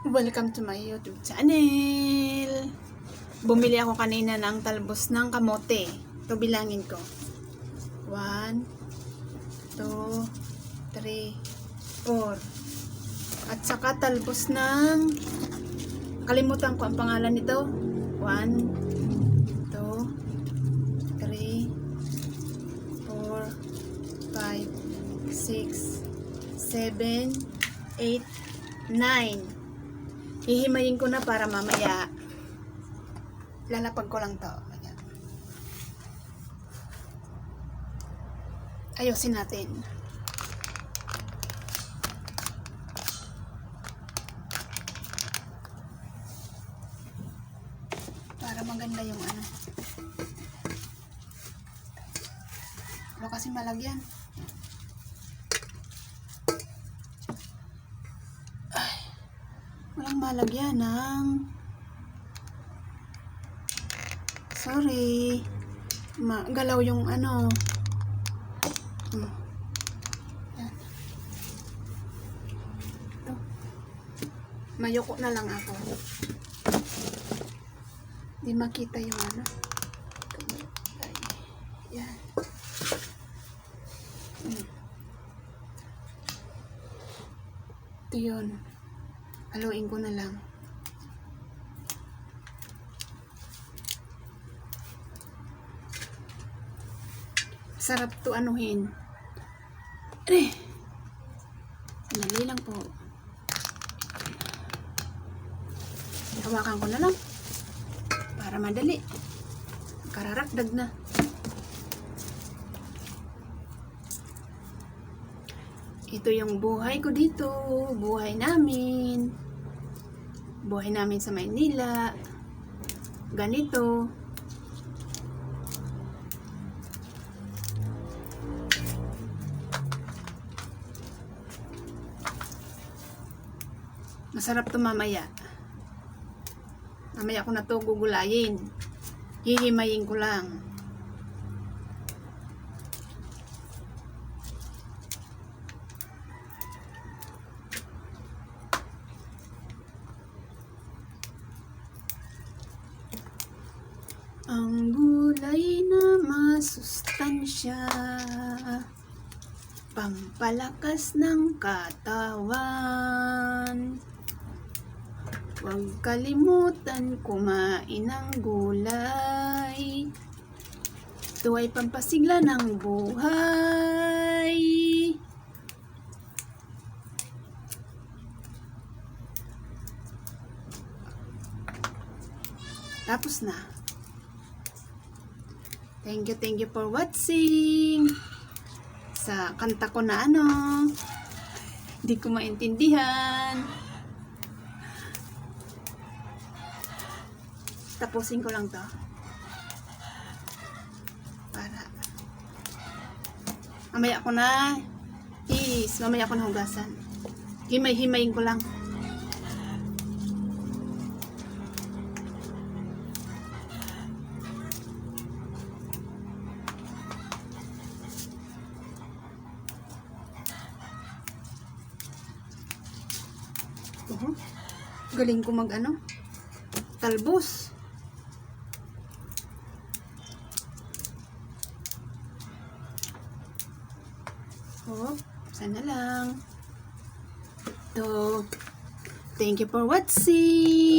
Welcome to my YouTube channel. Bumili ako kanina ng talbos ng kamote. Ito bilangin ko. 1, 2, 3, 4. At saka talbos ng, kalimutan ko ang pangalan nito. 1, 2, 3, 4, 5, 6, 7, 8, 9. Hihimayin ko na para mamaya lalapag ko lang to. Ayan. Ayusin natin. Para maganda yung ano. Wala kasi malagyan. Walang malagyan ng sorry, magalaw yung ano. Yan. Ito. Mayuko na lang ako. Di makita yung ano. Yan. Ito yun. Haluin ko na lang. Sarap to anuhin. Dali lang po. Hawakan ko na lang. Para madali. Kararakdag na. Ito yung buhay ko dito. Buhay namin. Buhay namin sa Maynila. Ganito. Masarap to mamaya. Mamaya ko na to gugulayin. Hihimayin ko lang. Ang gulay na masustansya, pampalakas ng katawan. Huwag kalimutan kumain ng gulay. Ito ay pampasigla ng buhay. Tapos na. Thank you for watching. Sa kanta ko na ano, hindi ko maintindihan. Tapusin ko lang to. Para mamaya ko na mamaya ko na hugasan. Himay-himayin ko lang. Galing ko mag ano, talbos. Sana lang. So, thank you for watching.